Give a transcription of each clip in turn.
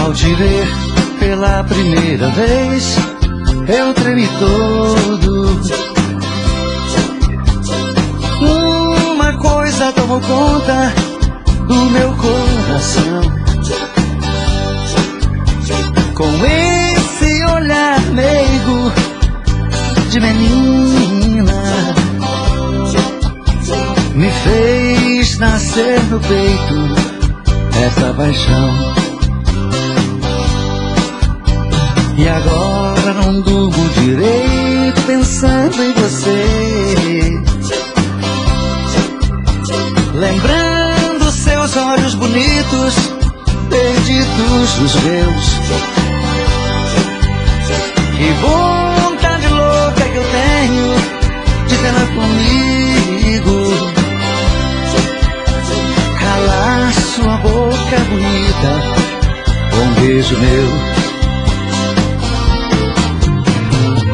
Ao te ver pela primeira vez, eu tremi todo. Uma coisa tomou conta do meu coração. Com esse olhar meigo de menina, me fez nascer no peito essa paixão. E agora não durmo direito pensando em você, lembrando seus olhos bonitos perdidos nos meus. Que vontade louca que eu tenho de tê-la comigo, calar sua boca bonita com um beijo meu.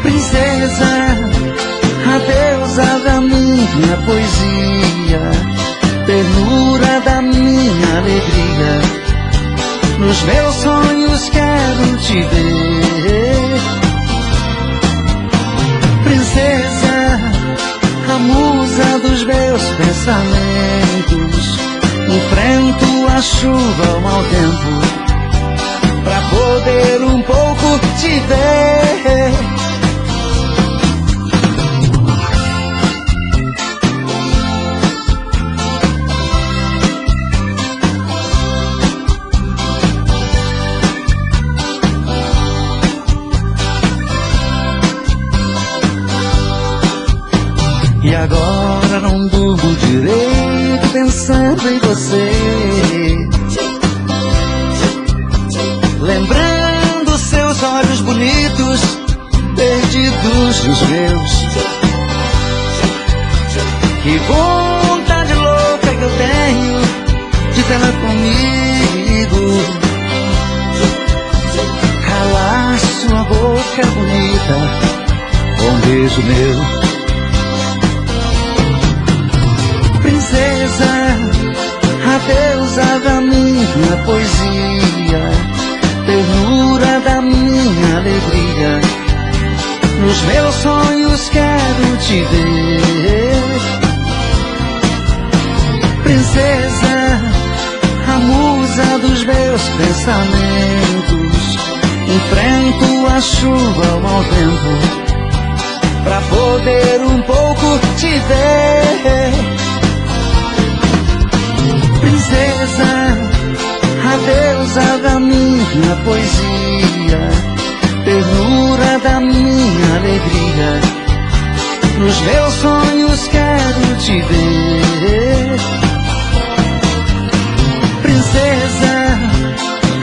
Princesa, a deusa da minha poesia, ternura da minha alegria, nos meus sonhos quero te ver. Princesa, a musa dos meus pensamentos, enfrento a chuva, o mau tempo, pra poder um pouco te ver. E agora não durmo direito pensando em você, lembrando seus olhos bonitos perdidos nos meus. Que vontade louca que eu tenho de tê-la comigo, calar sua boca bonita com um beijo meu. Princesa, a deusa da minha poesia, ternura da minha alegria, nos meus sonhos quero te ver. Princesa, a musa dos meus pensamentos, enfrento a chuva, o mau tempo, pra poder um pouco te ver. Princesa, a deusa da minha poesia, ternura da minha alegria, nos meus sonhos quero te ver. Princesa,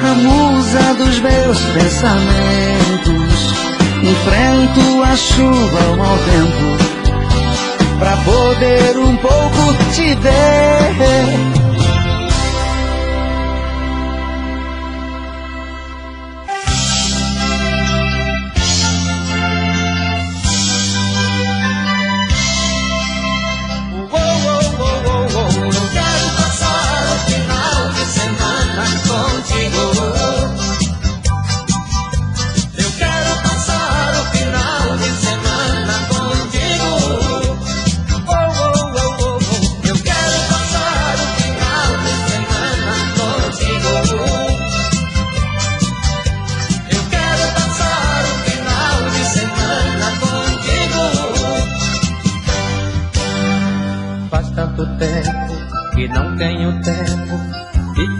a musa dos meus pensamentos, enfrento a chuva, o mau tempo, pra poder um pouco te ver.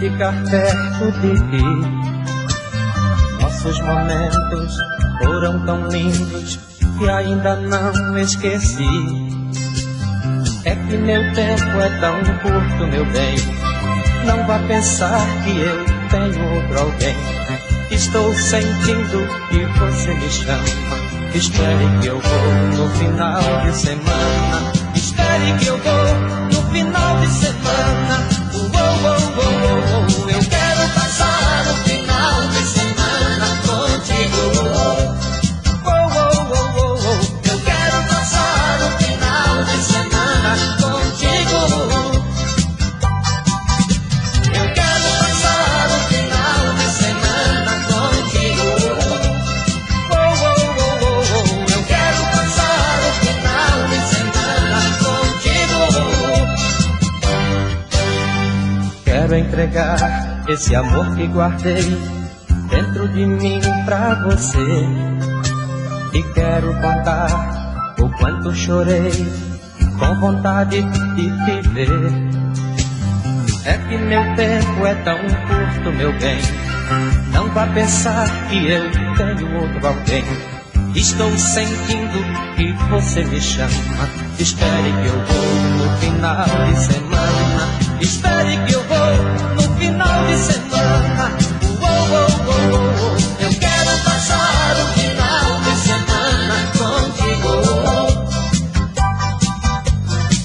Ficar perto de ti. Nossos momentos foram tão lindos que ainda não esqueci. É que meu tempo é tão curto, meu bem, não vá pensar que eu tenho outro alguém. Estou sentindo que você me chama. Espere que eu vou no final de semana. Espere que eu vou no final de semana. Eu quero passar o final de semana contigo. Eu quero passar o final de semana contigo. Eu quero passar o final de semana entregar esse amor que guardei dentro de mim pra você. E quero contar o quanto chorei com vontade de te ver. É que meu tempo é tão curto, meu bem, não vá pensar que eu tenho outro alguém. Estou sentindo que você me chama. Espere que eu vou no final de semana. Espere que eu vou no final de semana. Eu quero passar o final de semana contigo.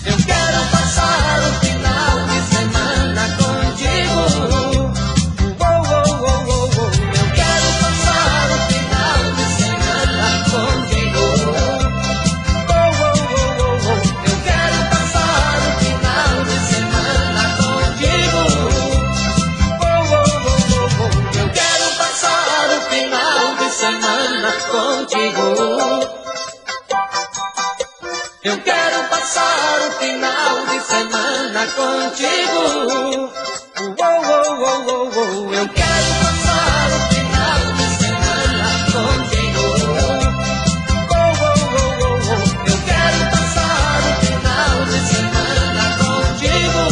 Eu quero passar o final de semana contigo. Eu quero passar o final de semana contigo. Eu quero passar o final de semana contigo. Eu quero passar o final de semana contigo. Eu quero passar o final de semana contigo. Eu quero passar o final de semana contigo. Eu quero passar o final de semana contigo.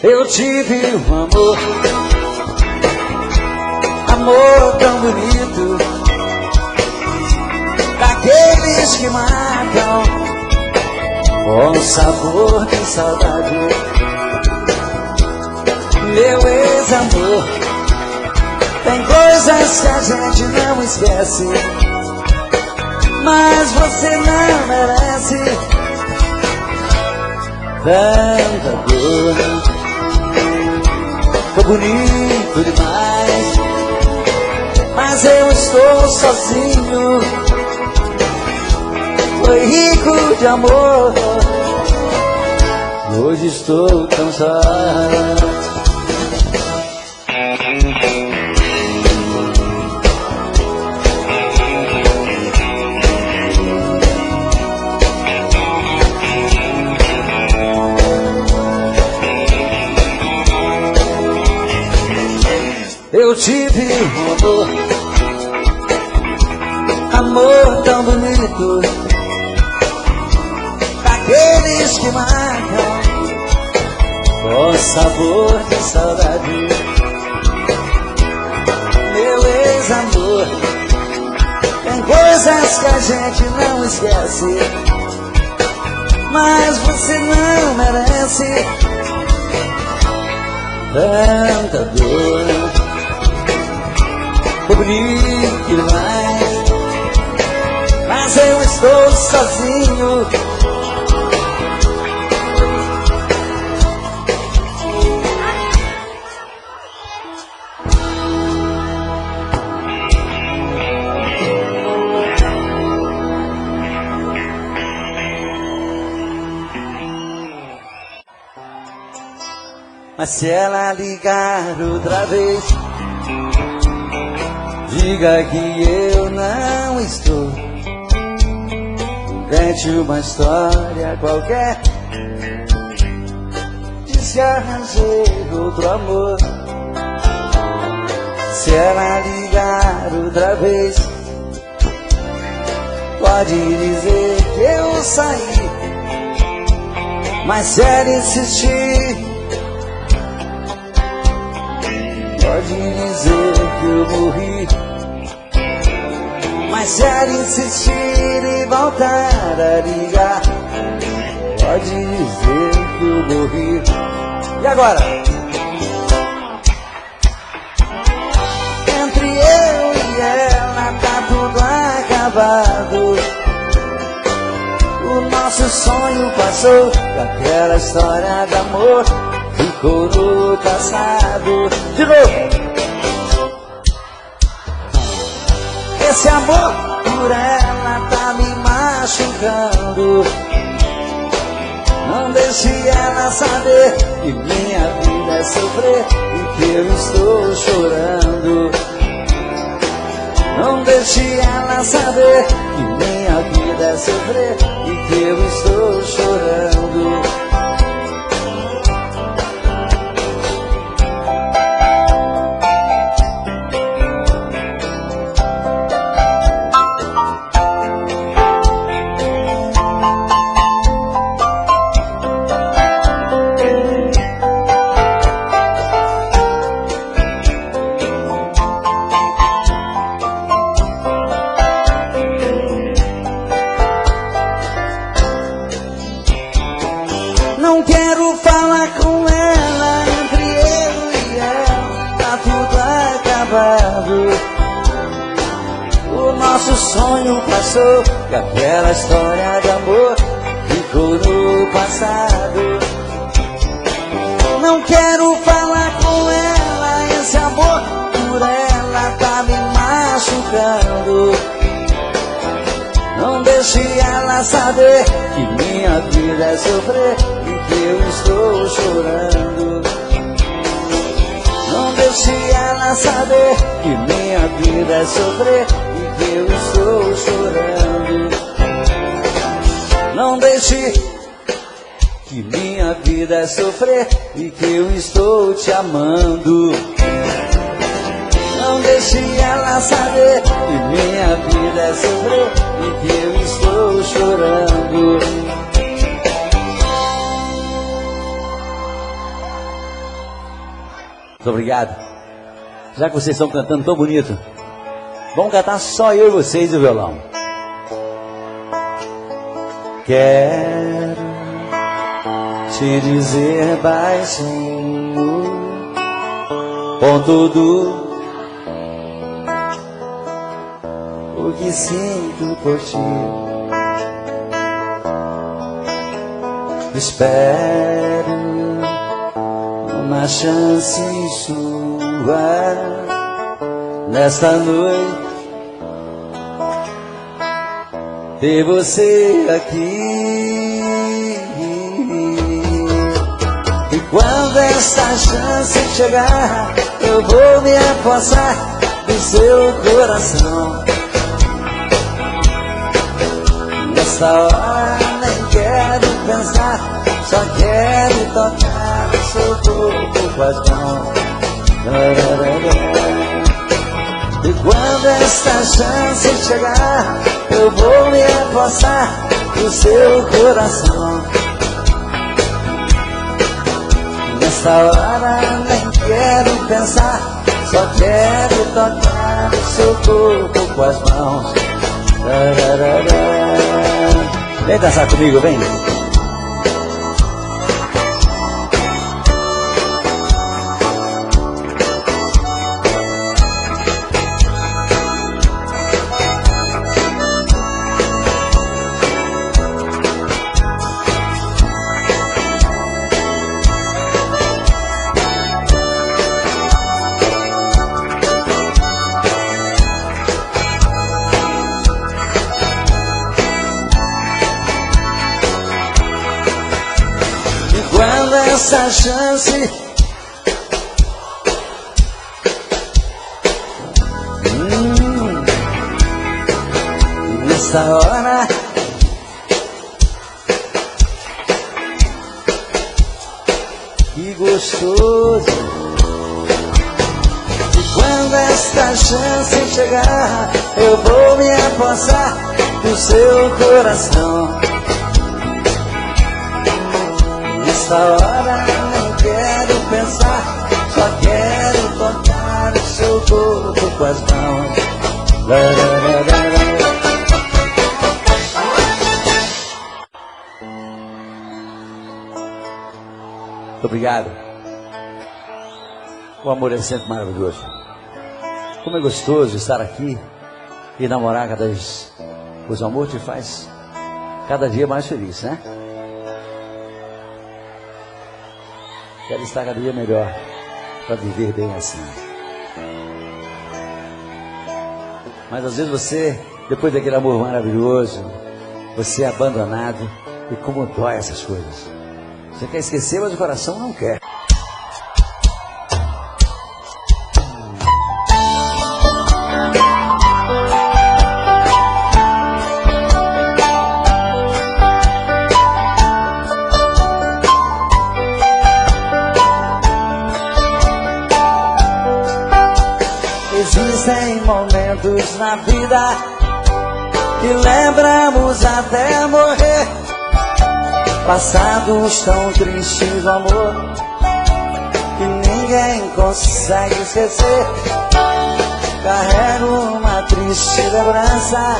Eu tive um amor tão bonito, daqueles que marcam com sabor de saudade. Meu ex-amor, tem coisas que a gente não esquece, mas você não merece tanta dor. Tô bonito demais, mas eu estou sozinho. Foi rico de amor, hoje estou cansado. Eu tive um amor tão bonito, daqueles que marcam com sabor de saudade. Meu ex-amor, tem coisas que a gente não esquece, mas você não merece tanta dor. Tô bonito demais, mas eu estou sozinho. Mas se ela ligar outra vez, diga que eu não estou. Invente uma história qualquer, diz que arranjei outro amor. Se ela ligar outra vez, pode dizer que eu saí. Mas se ela insistir, pode dizer que eu morri. Mas se ela insistir e voltar a ligar, pode dizer que eu morri. E agora? Entre eu e ela tá tudo acabado. O nosso sonho passou, e aquela história de amor ficou no passado. De novo! Esse amor por ela tá me machucando. Não deixe ela saber que minha vida é sofrer e que eu estou chorando. Não deixe ela saber que minha vida é sofrer e que eu estou chorando. Não quero falar com ela, entre eu e ela tá tudo acabado. O nosso sonho passou, e aquela história de amor ficou no passado. Não quero falar com ela, esse amor por ela tá me machucando. Não deixe ela saber que minha vida é sofrer e que eu estou chorando. Não deixe ela saber que minha vida é sofrer e que eu estou chorando. Não deixe que minha vida é sofrer e que eu estou te amando. Não deixe ela saber que minha vida é sofrer e que eu estou chorando. Muito obrigado. Já que vocês estão cantando tão bonito, vamos cantar só eu e vocês e o violão. Quero te dizer baixinho, com tudo o que sinto por ti. Espero uma chance sua nesta noite, ter você aqui. E quando essa chance chegar, eu vou me apossar do seu coração. Nessa hora nem quero pensar, só quero tocar o seu corpo com as mãos. E quando essa chance chegar, eu vou me apossar do seu coração. Nessa hora nem quero pensar, só quero tocar o seu corpo com as mãos. Vem dançar comigo, vem. Essa chance nessa hora que gostoso. E quando esta chance chegar, eu vou me apossar do seu coração. Nessa hora não quero pensar, só quero tocar o seu corpo com as mãos. Muito obrigado. O amor é sempre maravilhoso. Como é gostoso estar aqui e namorar cada vez. Pois o amor te faz cada dia mais feliz, né? Quero estar cada dia melhor para viver bem assim. Mas às vezes você, depois daquele amor maravilhoso, você é abandonado. E como dói essas coisas. Você quer esquecer, mas o coração não quer. Existem momentos na vida que lembramos até morrer, passados tão tristes do amor que ninguém consegue esquecer. Carrego uma triste lembrança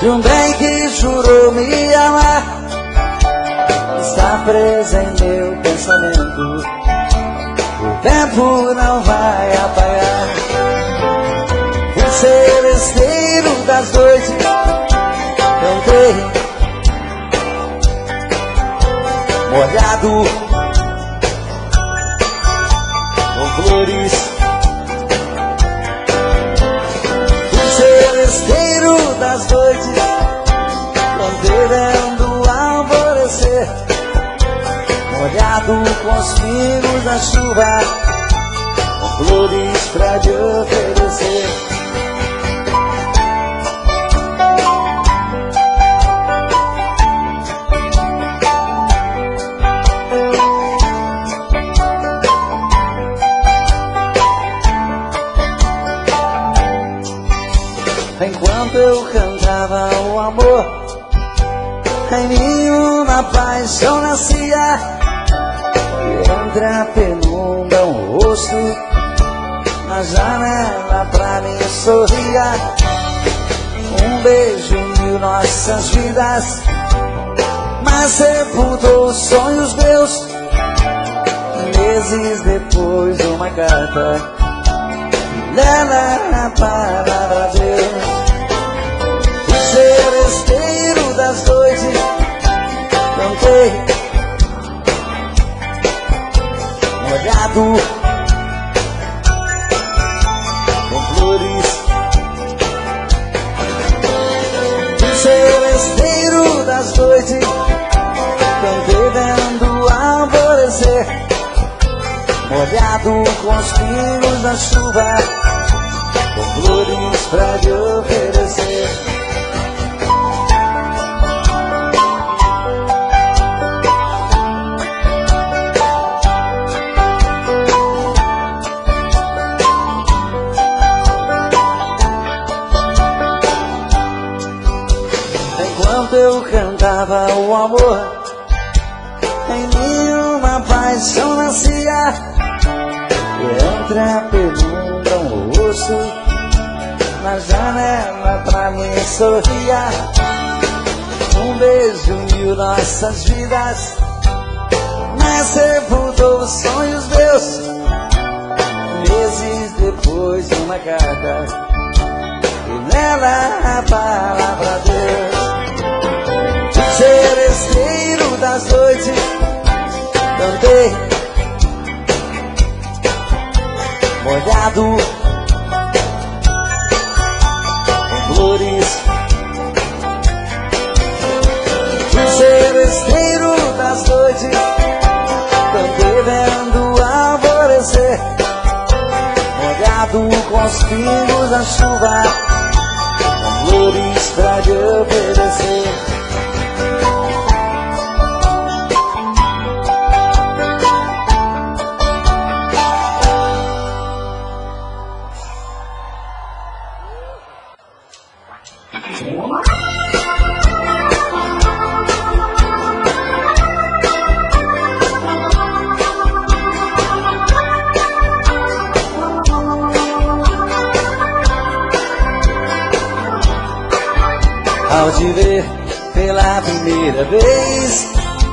de um bem que jurou me amar. Está preso em meu pensamento, o tempo não vai apagar. O celesteiro das noites cantei, molhado com flores. O celesteiro das noites cantei vendo alvorecer, molhado com os pingos da chuva, com flores pra te oferecer. Enquanto eu cantava o amor, em mim uma paixão nascia. Entre a penumbra um rosto, na janela pra mim sorria. Um beijo uniu nossas vidas, mas sepultou os sonhos meus. Meses depois uma carta leva a palavra de Deus. O celesteiro das noites cantei, molhado com flores. O celesteiro das noites cantei vendo alvorecer, molhado com os pingos da chuva, com flores pra te oferecer. Enquanto eu cantava o amor, em mim uma paixão nascia. Entre a penumbra um rosto, na janela pra mim sorria. Um beijo uniu nossas vidas, mas sepultou os sonhos meus. Meses depois uma carta, e nela a palavra Deus. O celesteiro das noites cantei, molhado com flores. O celesteiro das noites cantei vendo alvorecer, molhado com os pingos da chuva, com flores pra te oferecer. Ao te ver pela primeira vez,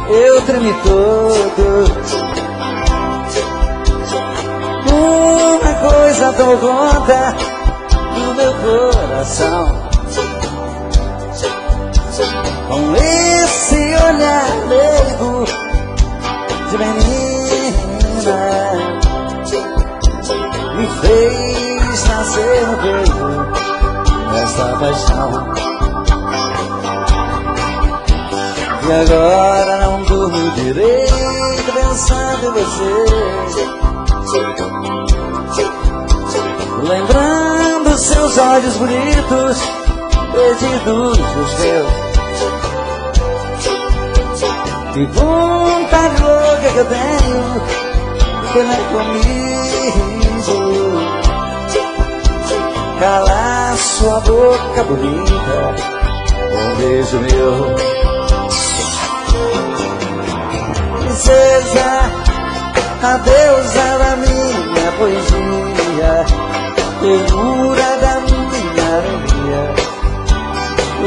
eu tremi todo. Uma coisa tomou conta do meu coração, com esse olhar leigo de menina, me fez nascer no peito essa paixão. E agora não durmo direito pensando em você, lembrando seus olhos bonitos perdidos nos meus. Que vontade louca que eu tenho de ter comigo, calar sua boca bonita com um beijo meu. Princesa, a deusa da minha poesia, ternura da minha alegria,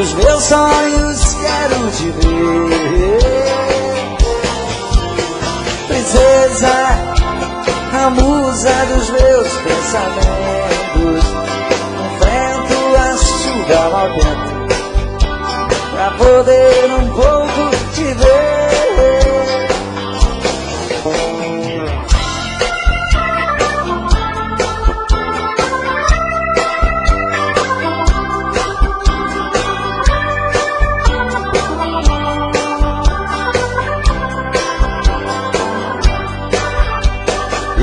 os meus sonhos quero te ver. Princesa, a musa dos meus pensamentos, enfrento a chuva mau tempo pra poder um pouco te ver.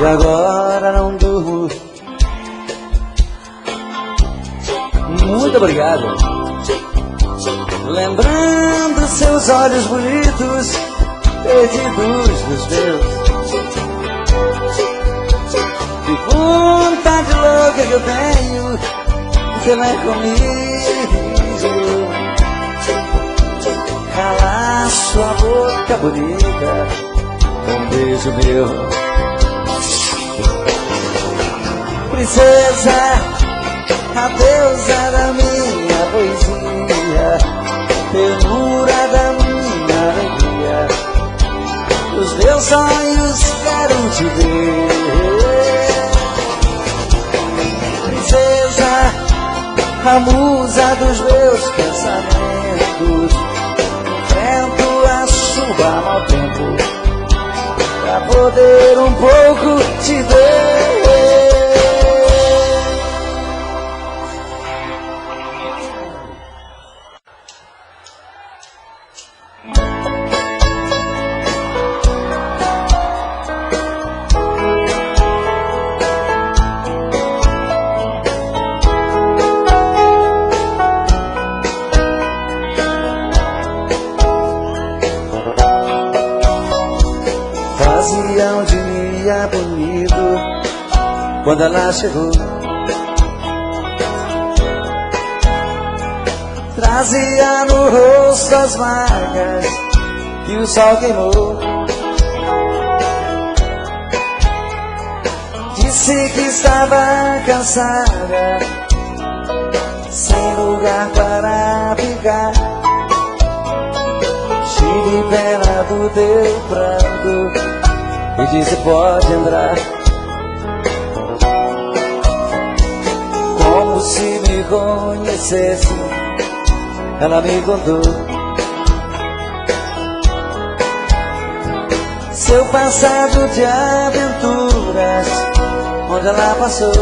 E agora não durmo. Muito obrigado. Lembrando seus olhos bonitos perdidos dos meus. Que vontade louca que eu tenho de ter comigo, calar sua boca bonita com um beijo meu. Princesa, a deusa da minha poesia, ternura da minha alegria, os meus sonhos quero te ver. Princesa, a musa dos meus pensamentos, enfrento a chuva mau tempo pra poder um pouco te ver. Fazia um dia bonito quando ela chegou, trazia no rosto as marcas que o sol queimou. Disse que estava cansada, sem lugar para ficar. Tive pena do teu pranto e disse pode entrar, como se me conhecesse. Ela me contou seu passado de aventuras, onde ela passou.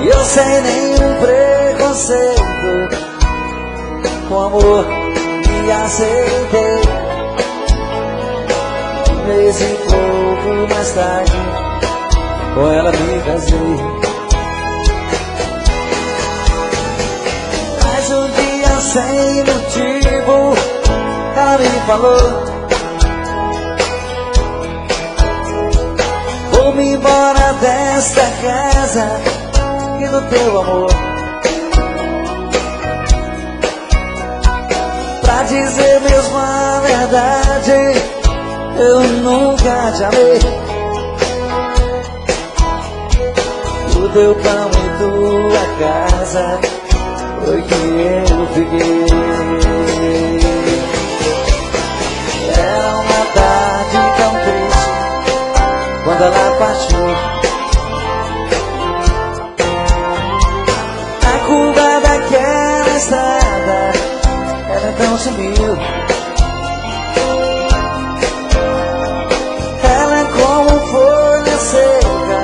E eu sem nenhum preconceito, com amor me aceitei. Um mês e pouco mais tarde, com ela me casei. Mas um dia sem motivo, ela me falou: vou-me embora desta casa e do teu amor. Pra dizer mesmo a verdade, eu nunca te amei. O teu pão e tua casa foi que eu fiquei. Era uma tarde tão triste quando ela partiu. A curva daquela estrada, ela então sumiu. Ela é como folha seca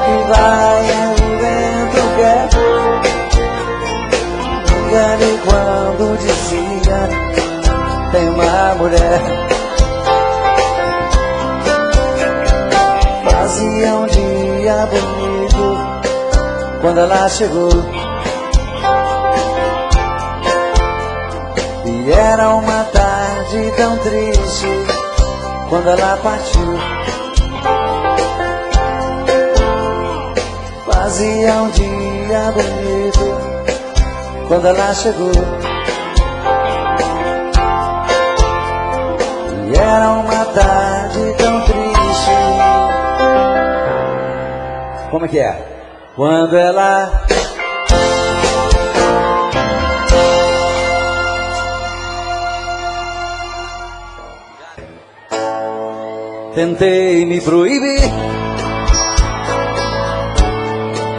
que vai o vento quer. mulher. Fazia um dia bonito quando ela chegou, e era uma tarde tão triste quando ela partiu. Fazia um dia bonito quando ela chegou, e era uma tarde tão triste. Como é que é? Quando ela tentei me proibir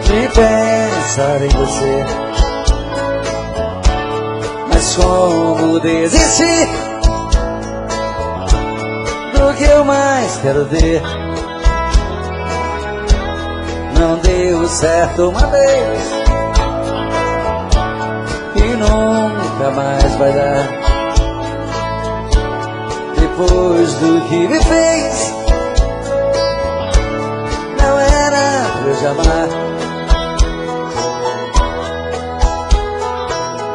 de pensar em você, mas como desistir do que eu mais quero ver? Não deu certo uma vez e nunca mais vai dar. Depois do que me fez, não era pra eu te amar.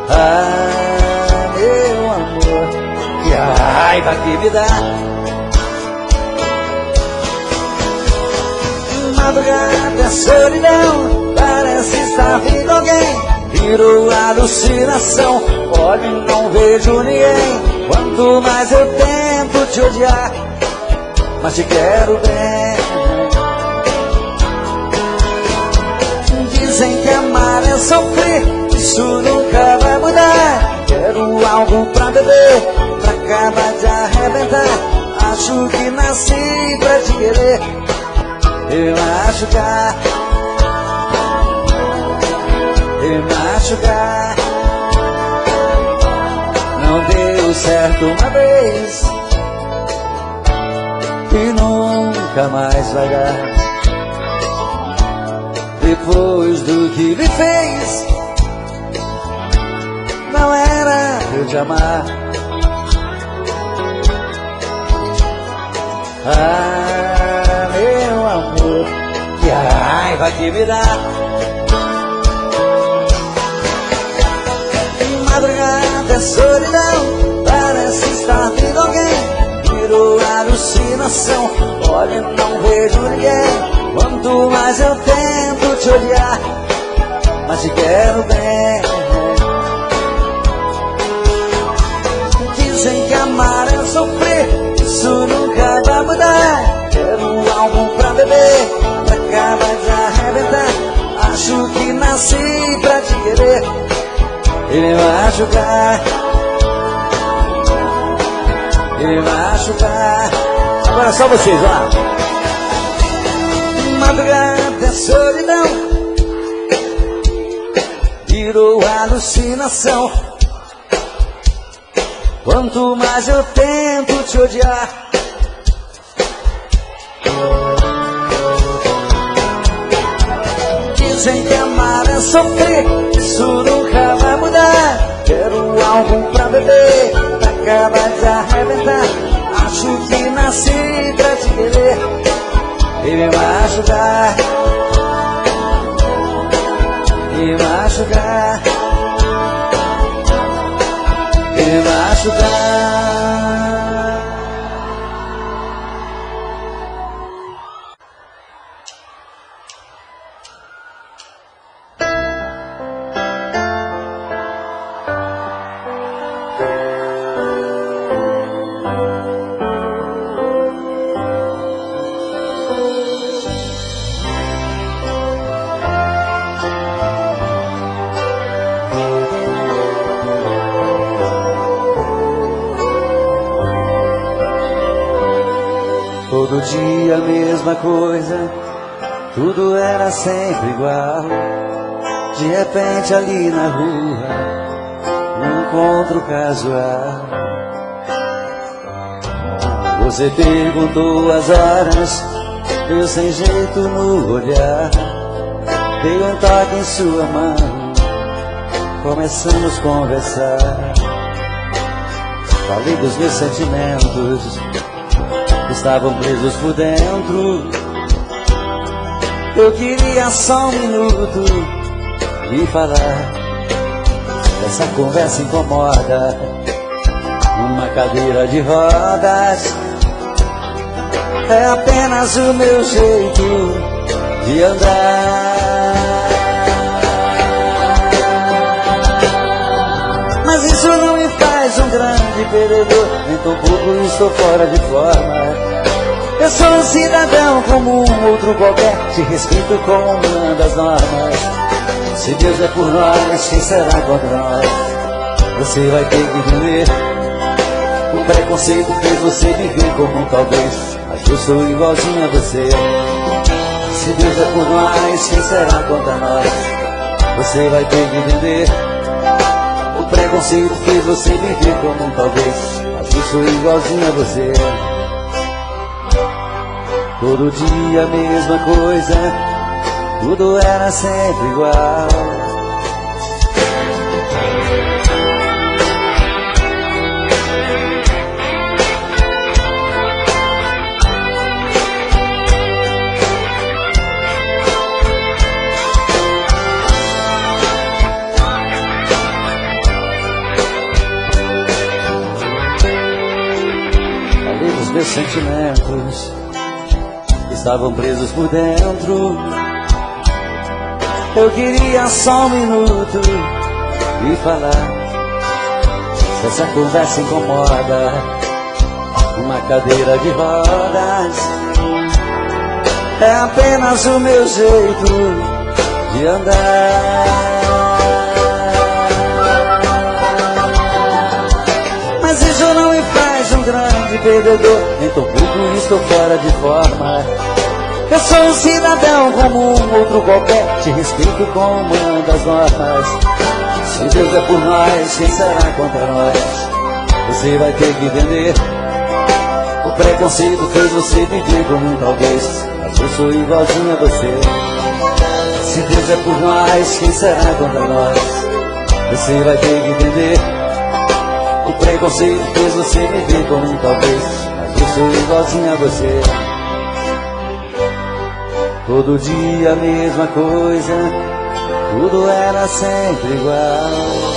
Ah, meu amor, que raiva que me dá. Madrugada, solidão, parece estar vindo alguém. Virou alucinação, olho e não vejo ninguém. Quanto mais eu tento te odiar, mas te quero bem. Dizem que amar é sofrer, isso nunca vai mudar. Quero algo pra beber, pra acabar de arrebentar. Acho que nasci pra te querer e machucar, e machucar. Não deu certo uma vez e nunca mais vai dar. Depois do que me fez, não era pra eu te amar. Ah, meu amor, que raiva que me dá. Madrugada é solidão, parece estar vindo alguém. Virou alucinação, olha, não vejo ninguém. Quanto mais eu tento te odiar, mas te quero bem. Dizem que amar é sofrer, isso nunca vai mudar. Quero algo pra beber, pra acabar de arrebentar. Acho que nasci pra te querer e me machucar, e me machucar. Agora só vocês, lá. Madrugada é solidão, virou alucinação. Quanto mais eu tento te odiar, dizem que amar é sofrer, isso nunca vai mudar. Quero algo pra beber, pra acabar de arrebentar. Acho que nasci pra te querer e me machucar, e me machucar, e me machucar. Todo dia a mesma coisa, tudo era sempre igual. De repente ali na rua, um encontro casual. Você perguntou as horas, eu sem jeito no olhar. Dei um toque em sua mão, começamos a conversar. Falei dos meus sentimentos que estavam presos por dentro. Eu queria só um minuto de falar. Essa conversa incomoda. Uma cadeira de rodas é apenas o meu jeito de andar. Mas isso não me faz um grande perdedor, nem tão pouco estou fora de forma. Eu sou um cidadão como um outro qualquer, te respeito como uma das normas. Se Deus é por nós, quem será contra nós? Você vai ter que entender. O preconceito fez você viver como um talvez, mas eu sou igualzinho a você. Se Deus é por nós, quem será contra nós? Você vai ter que entender. O preconceito fez você viver como um talvez, mas eu sou igualzinho a você. Todo dia a mesma coisa, tudo era sempre igual. Falei dos meus sentimentos que estavam presos por dentro. Eu queria só um minuto de falar. Se essa conversa incomoda, uma cadeira de rodas é apenas o meu jeito de andar. Mas isso não me faz um grande perdedor, nem tão pouco estou fora de forma. Eu sou um cidadão como um outro qualquer, te respeito como uma das normas. Se Deus é por nós, quem será contra nós? Você vai ter que entender. O preconceito fez você viver como um talvez, mas eu sou igualzinho a você. Se Deus é por nós, quem será contra nós? Você vai ter que entender. O preconceito fez você viver como um talvez, mas eu sou igualzinho a você. Todo dia a mesma coisa, tudo era sempre igual.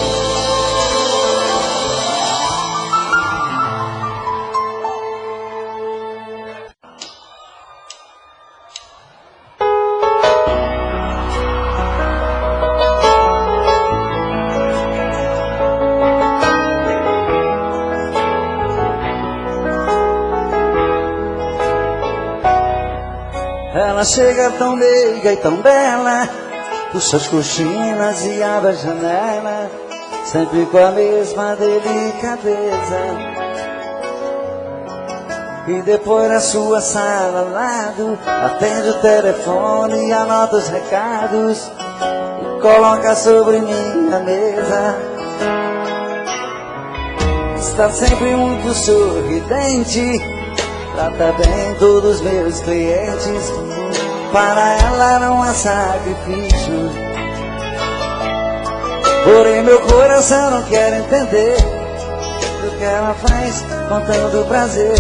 Ela chega tão meiga e tão bela, puxa as cortinas e abre a janela, sempre com a mesma delicadeza. E depois na sua sala ao lado, atende o telefone e anota os recados e coloca sobre minha mesa. Está sempre muito sorridente, trata bem todos os meus clientes. Para ela não há sacrifício, porém meu coração não quer entender o que ela faz com tanto prazer.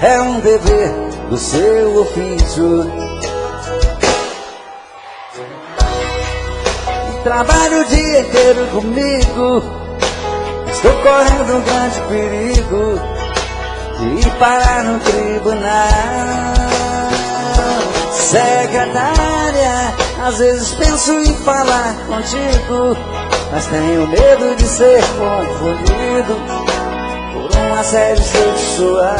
É um dever do seu ofício. Trabalho o dia inteiro comigo, estou correndo um grande perigo de parar no tribunal. Secretária, às vezes penso em falar contigo, mas tenho medo de ser confundido por um assédio sexual.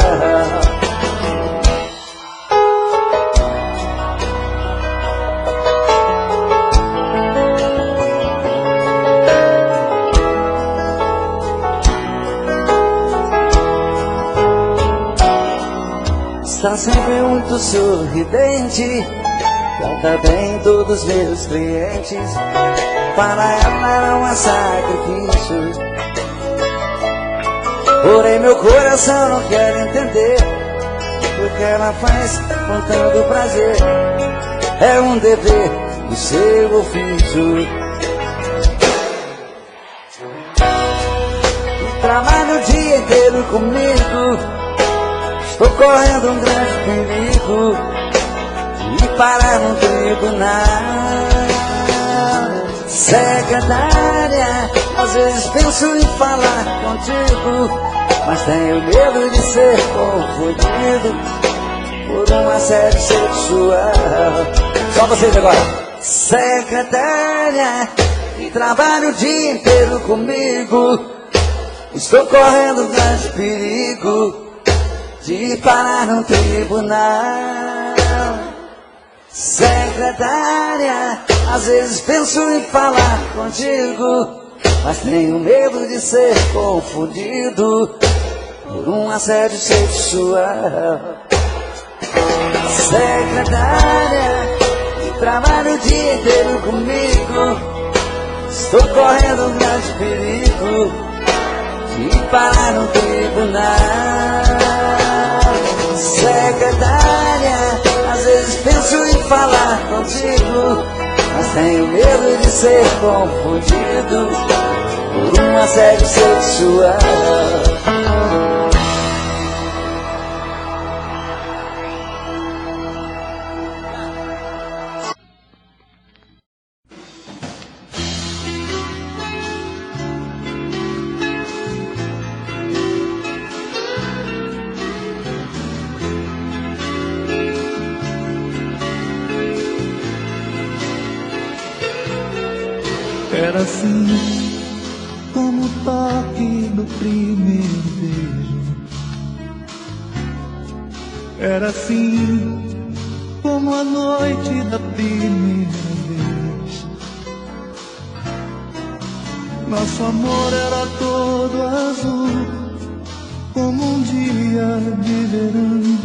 Está sempre muito sorridente, trata bem todos os meus clientes. Para ela não há sacrifício, porém meu coração não quer entender o que ela faz com tanto prazer. É um dever do seu ofício. trabalha o dia inteiro comigo. Estou correndo um grande perigo de parar no tribunal. Secretária, às vezes penso em falar contigo, mas tenho medo de ser confundido por um assédio sexual. Só vocês agora. Secretária, que trabalha o dia inteiro comigo, estou correndo um grande perigo de parar no tribunal. Secretária, às vezes penso em falar contigo, mas tenho medo de ser confundido por um assédio sexual. Secretária, que trabalha o dia inteiro comigo, estou correndo um grande perigo de parar no tribunal. Secretária, às vezes penso em falar contigo, mas tenho medo de ser confundido por um assédio sexual. Era assim como o toque do primeiro beijo. Era assim como a noite da primeira vez. Nosso amor era todo azul, como um dia de verão.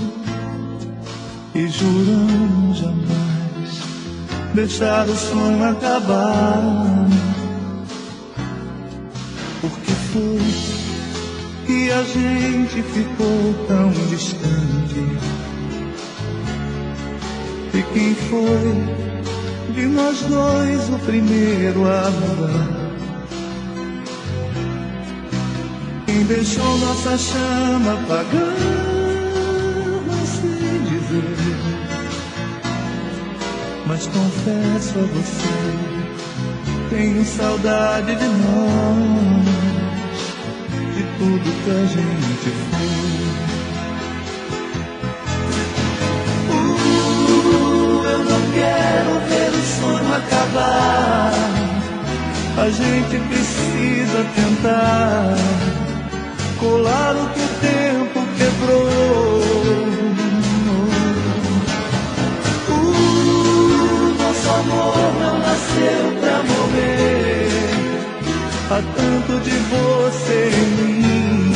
E juramos jamais deixar o sonho acabar. Porque foi que a gente ficou tão distante? E quem foi de nós dois o primeiro a mudar? Quem deixou nossa chama apagar? Não sei dizer, mas confesso a você, tenho saudade de nós, de tudo que a gente foi. Eu não quero ver o sonho acabar. A gente precisa tentar colar o que o tempo quebrou. Nosso amor não nasceu pra morrer. Há tanto de você em mim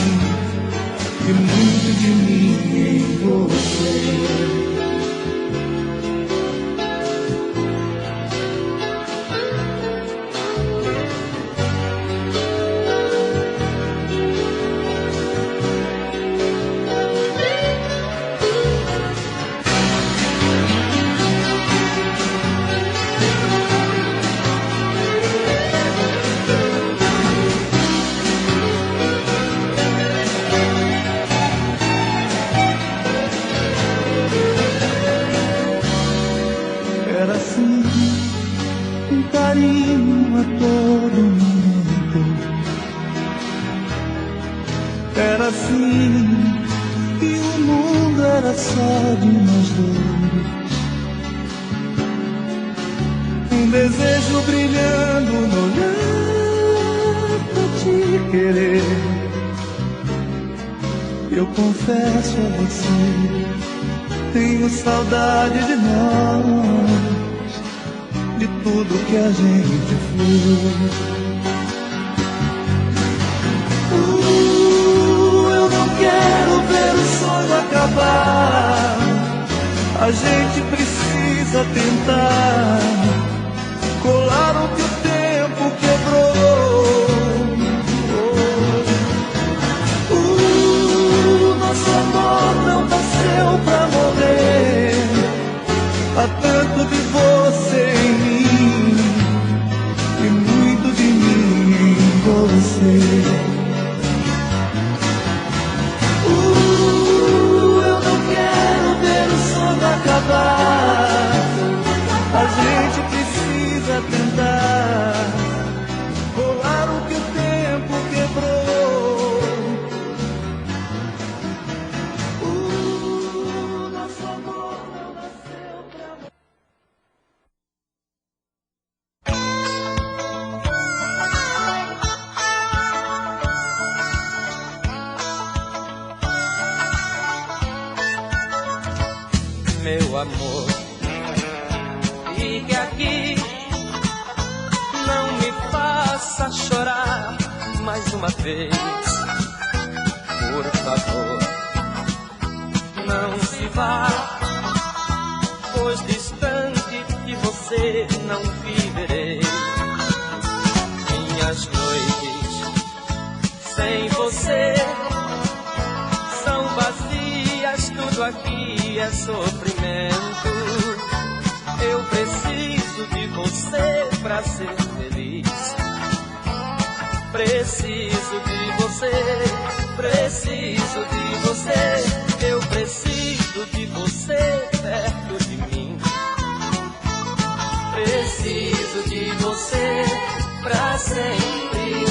e muito de mim em você. Era assim, um carinho a todo momento. Era assim, e o mundo era só de nós dois. Um desejo brilhando no olhar pra te querer. Eu confesso a você, tenho saudade de nós, de tudo que a gente foi. Eu não quero ver o sonho acabar. A gente precisa tentar colar o que o tempo quebrou. Nosso amor não nasceu pra morrer. Há tanto de você em mim e muito de mim em você. meu amor. Fique aqui, não me faça chorar mais uma vez. Por favor, não se vá, pois distante de você não viverei. Minhas noites sem você são vazias, tudo aqui é sofrimento. Eu preciso de você pra ser feliz. Preciso de você, preciso de você. Eu preciso de você perto de mim. Preciso de você pra sempre.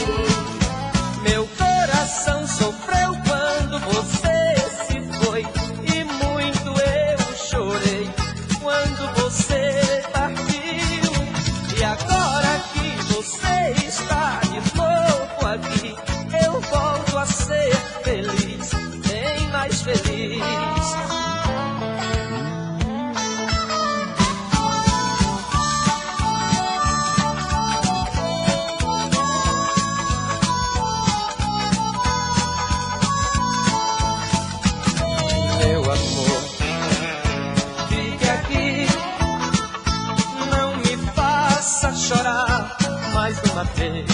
Meu coração sofreu quando você se foi, e muito eu chorei quando você partiu. E agora que você está de novo aqui, eu volto a ser feliz, bem mais feliz. Meu amor, fique aqui, não me faça chorar mais uma vez.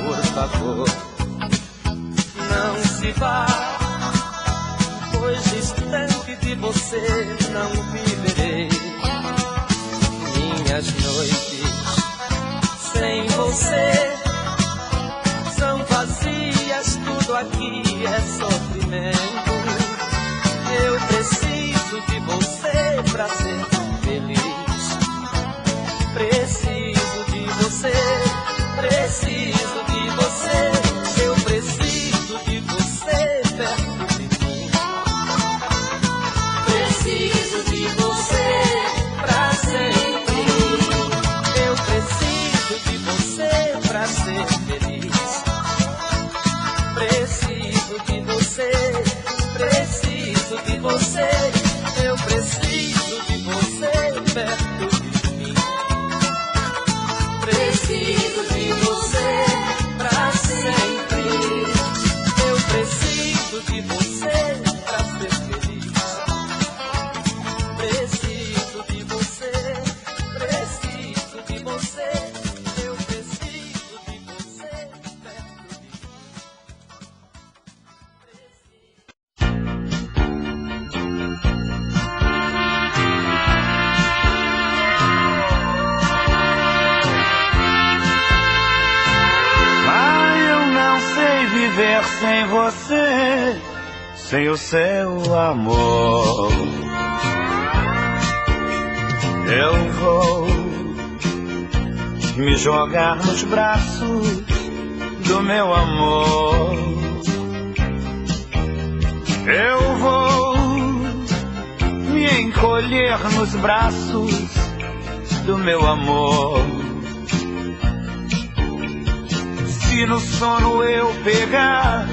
Por favor, não se vá, pois distante de você não viverei. Minhas noites sem você são vazias, tudo aqui é sofrimento. Eu preciso de você pra ser feliz. Preciso de você, preciso de você. Eu preciso de você perto de mim. Preciso de você pra sempre. Eu preciso de você pra ser feliz. Preciso de você, preciso de você. Eu preciso de você perto de mim. Preciso de você pra sempre. Eu preciso de você pra ser feliz. Preciso de você, preciso de você. Eu preciso de você perto de mim. Viver sem você, sem o seu amor. Eu vou me jogar nos braços do meu amor. Eu vou me encolher nos braços do meu amor. Se no sono eu pegar,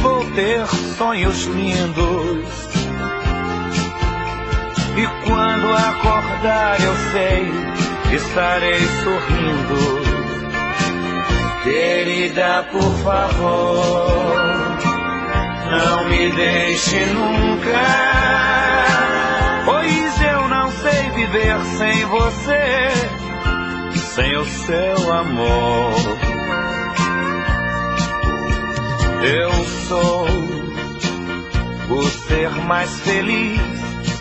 vou ter sonhos lindos. E quando acordar eu sei, estarei sorrindo. Querida, por favor, não me deixe nunca, pois eu não sei viver sem você, sem o seu amor. Eu sou o ser mais feliz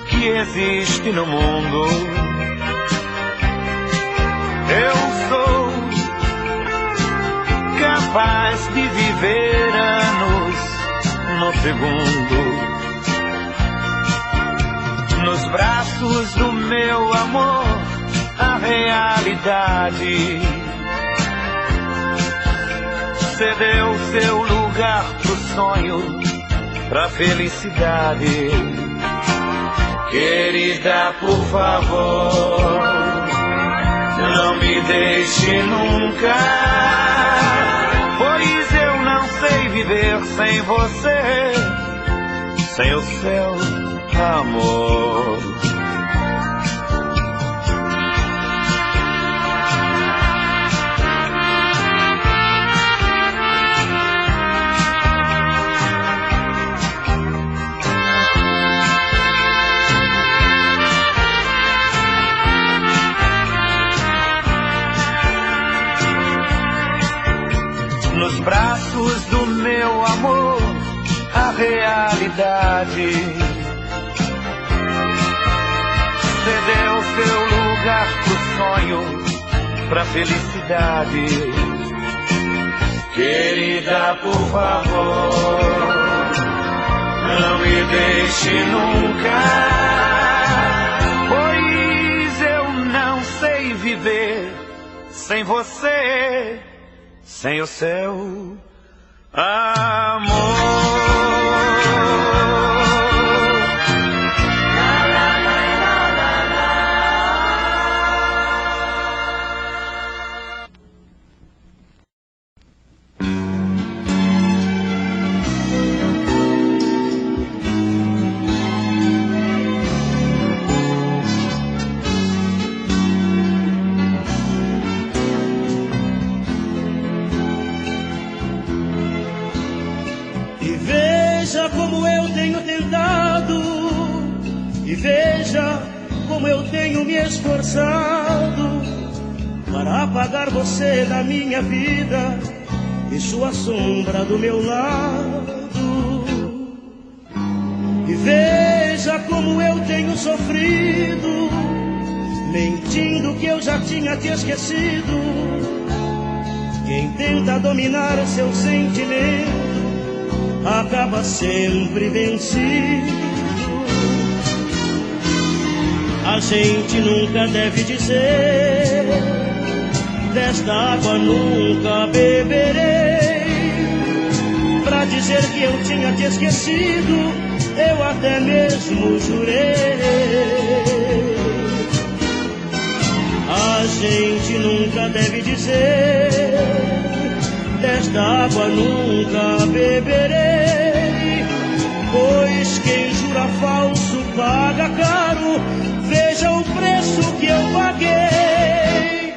que existe no mundo. Eu sou capaz de viver anos no segundo, nos braços do meu amor, a realidade cedeu seu lugar pro sonho, pra felicidade. Querida, por favor, não me deixe nunca, pois eu não sei viver sem você, sem o seu amor. Nos braços do meu amor, a realidade cedeu seu lugar pro sonho, pra felicidade. Querida, por favor, não me deixe nunca, pois eu não sei viver sem você, sem o seu amor. E veja como eu tenho me esforçado para apagar você da minha vida e sua sombra do meu lado. E veja como eu tenho sofrido, mentindo que eu já tinha te esquecido. Quem tenta dominar seu sentimento acaba sempre vencido. A gente nunca deve dizer, desta água nunca beberei. Pra dizer que eu tinha te esquecido, eu até mesmo jurei. A gente nunca deve dizer, desta água nunca beberei. Pois quem jura falso paga caro. Veja o preço que eu paguei.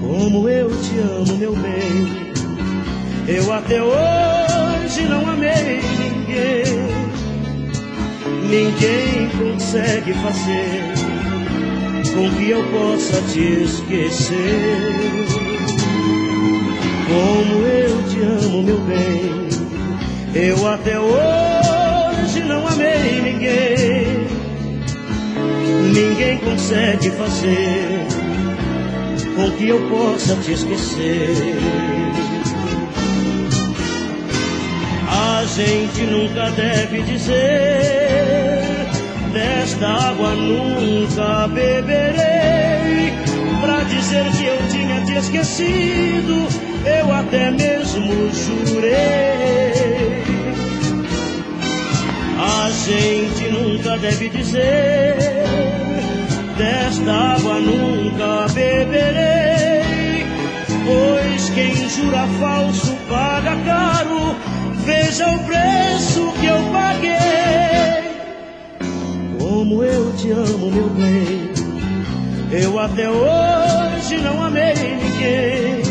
Como eu te amo, meu bem, eu até hoje não amei ninguém. Ninguém consegue fazer com que eu possa te esquecer. Como eu te amo, meu bem, eu até hoje não amei ninguém. Ninguém consegue fazer com que eu possa te esquecer. A gente nunca deve dizer, desta água nunca beberei. Pra dizer que eu tinha te esquecido, eu até mesmo jurei. A gente nunca deve dizer, desta água nunca beberei. Pois quem jura falso paga caro. Veja o preço que eu paguei. Como eu te amo, meu bem, eu até hoje não amei ninguém.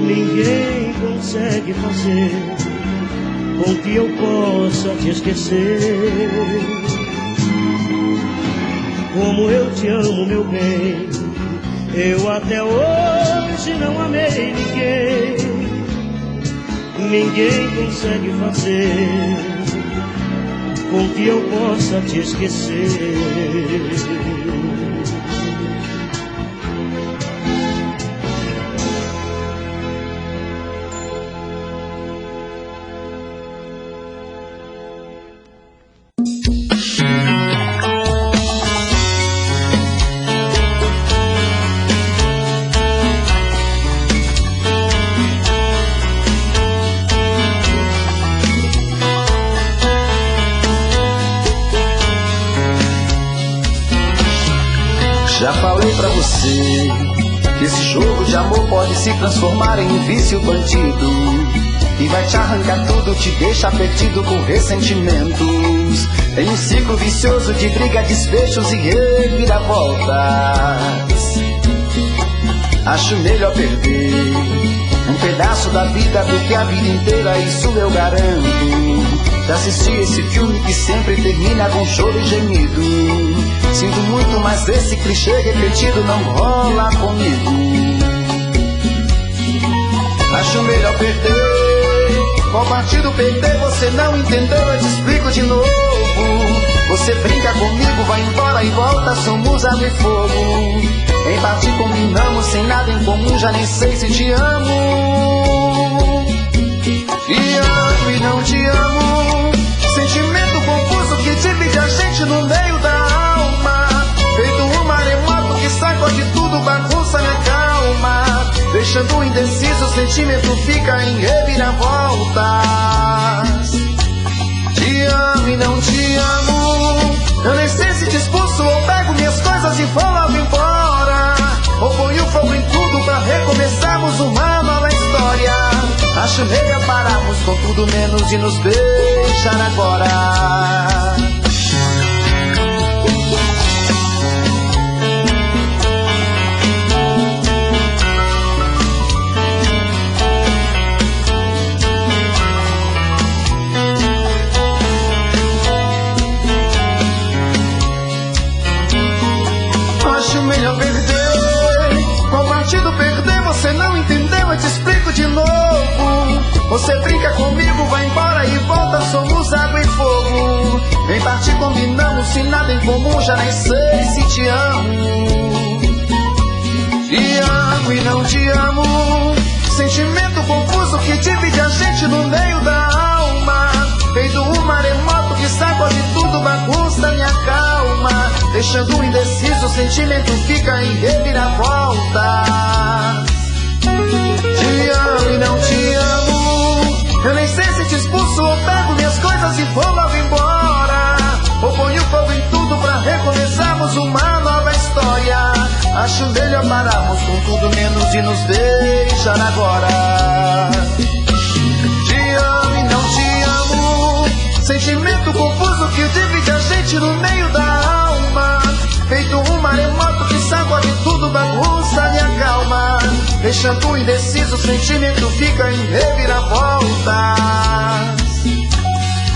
Ninguém consegue fazer com que eu possa te esquecer. Como eu te amo, meu bem, eu até hoje não amei ninguém. Ninguém consegue fazer com que eu possa te esquecer. Já falei pra você que esse jogo de amor pode se transformar em vício bandido. e vai te arrancar tudo, te deixa perdido com ressentimentos. Em um ciclo vicioso de briga, desfechos e reviravoltas. Acho melhor perder um pedaço da vida do que a vida inteira, isso eu garanto. Já assisti esse filme que sempre termina com choro e gemido. Sinto muito, mas esse clichê repetido não rola comigo. Acho melhor perder. Qual partido perder? Você não entendeu, eu te explico de novo. Você brinca comigo, vai embora e volta, somos água e fogo. Em parte combinamos, sem nada em comum, já nem sei se te amo. Te amo e não te amo. Sentimento confuso que divide a gente no meio da alma. Feito um maremoto que sacode tudo, bagunça minha calma. Deixando indeciso, o sentimento fica em reviravoltas. Te amo e não te amo. Eu nem sei se te expulso ou pego minhas coisas e vou logo embora. Ou ponho fogo em tudo pra recomeçarmos uma nova história. Acho melhor pararmos com tudo menos de nos beijar agora. Acho melhor perder. Qual partido perder? Você não entendeu, eu te explico de novo. Você brinca comigo, vai embora e volta, somos água e fogo. Em parte combinamos, sem nada em comum, já nem sei se te amo. Te amo e não te amo. Sentimento confuso que divide a gente no meio da alma. Feito um maremoto que sacode tudo, bagunça minha calma. Deixando indeciso, o sentimento fica em reviravolta. Te amo e não te amo. Eu nem sei se te expulso ou pego minhas coisas e vou logo embora. Ou ponho fogo em tudo pra recomeçarmos uma nova história. Acho melhor pararmos com tudo menos de nos beijar agora. Te amo e não te amo. Sentimento confuso que divide a gente no meio da alma. Feito um maremoto que sacode tudo, bagunça minha calma. Deixando indeciso, o sentimento fica em reviravoltas.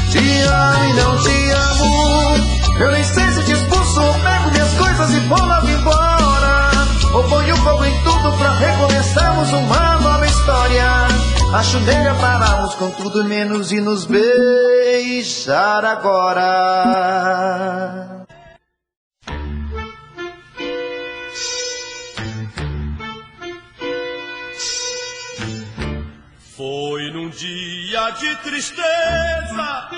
Te amo e não te amo. Eu nem sei se te expulso ou pego minhas coisas e vou logo embora. Ou ponho fogo em tudo pra recomeçarmos uma nova história. Acho melhor pararmos com tudo menos e nos beijar agora. Foi num dia de tristeza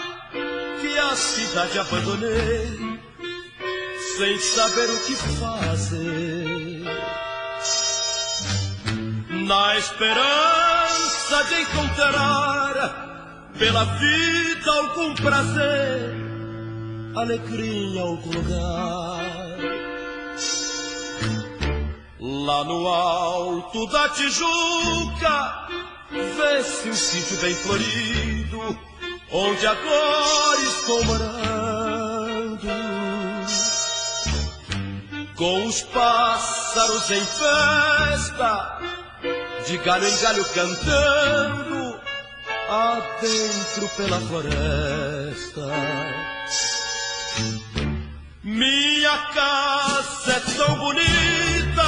que a cidade abandonei, sem saber o que fazer, na esperança de encontrar pela vida algum prazer, alegria em algum lugar. Lá no alto da Tijuca vê-se um sítio bem florido, onde agora estou morando, com os pássaros em festa, de galho em galho cantando, adentro pela floresta. Minha casa é tão bonita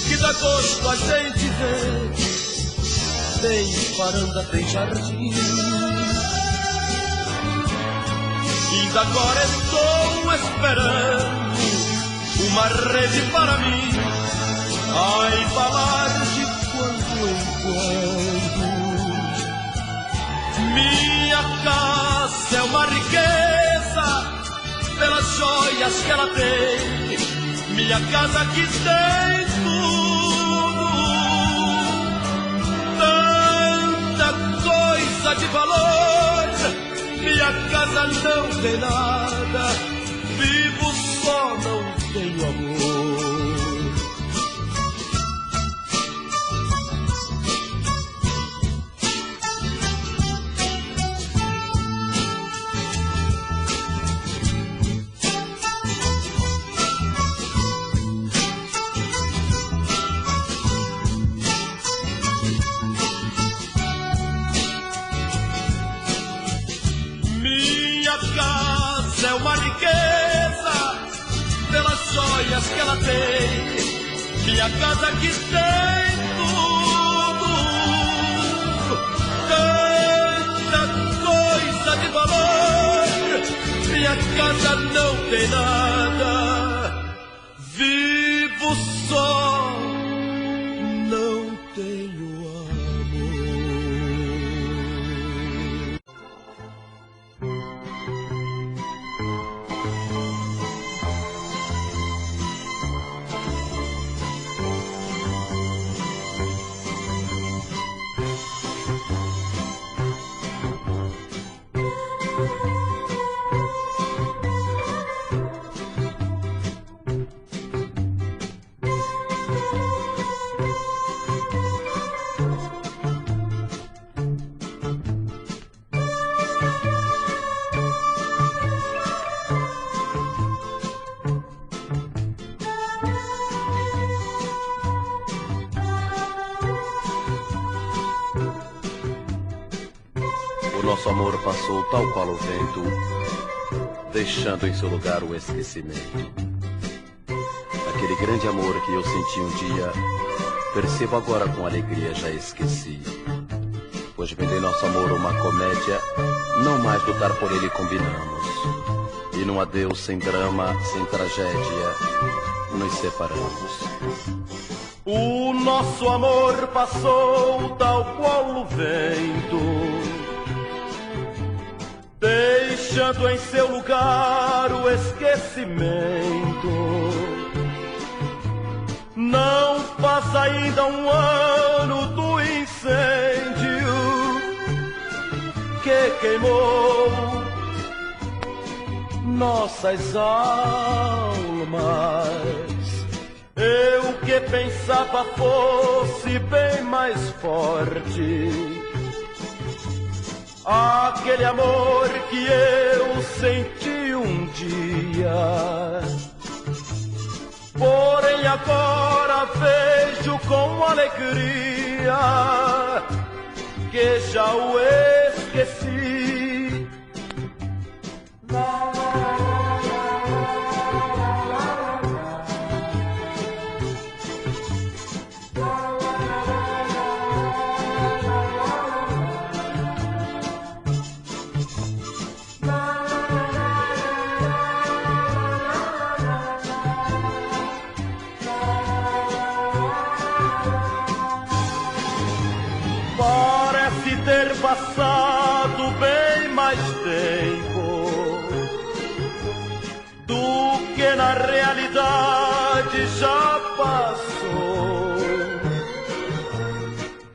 que dá gosto a gente ver. Tem varanda, tem jardim. Ainda agora estou esperando uma rede para mim, a embalar de quando em quando. Minha casa é uma riqueza pelas joias que ela tem. Minha casa aqui tem tudo, coisa de valor. Minha casa não tem nada, vivo só, não tenho amor. casa é uma riqueza, pelas joias que ela tem. Minha casa que tem tudo, tanta coisa de valor. Minha casa não tem nada, vivo só, não tenho amor. Nosso amor passou tal qual o vento, deixando em seu lugar o esquecimento. Aquele grande amor que eu senti um dia, percebo agora com alegria, já esqueci. Pois vendei nosso amor uma comédia, não mais lutar por ele combinamos. E num adeus sem drama, sem tragédia, nos separamos. O nosso amor passou tal qual o vento, deixando em seu lugar o esquecimento. Não faz ainda um ano do incêndio que queimou nossas almas. Eu que pensava fosse bem mais forte aquele amor que eu senti um dia. Porém agora vejo com alegria que já o esqueci. Ter passado bem mais tempo do que na realidade já passou,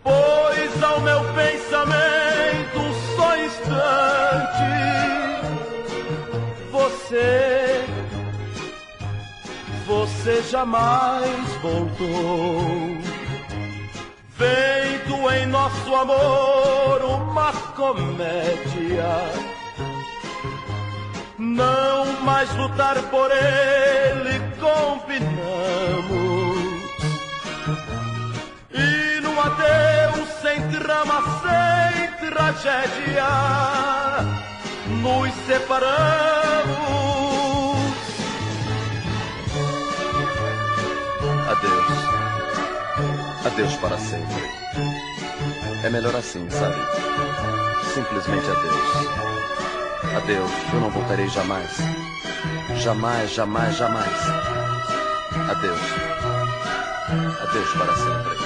pois ao meu pensamento só instante você jamais voltou. Feito em nosso amor uma comédia, não mais lutar por ele combinamos. E num adeus sem drama, sem tragédia, nos separamos. Adeus. Adeus para sempre. É melhor assim, sabe? Simplesmente adeus. Adeus, eu não voltarei jamais. Jamais, jamais, jamais. Adeus. Adeus para sempre.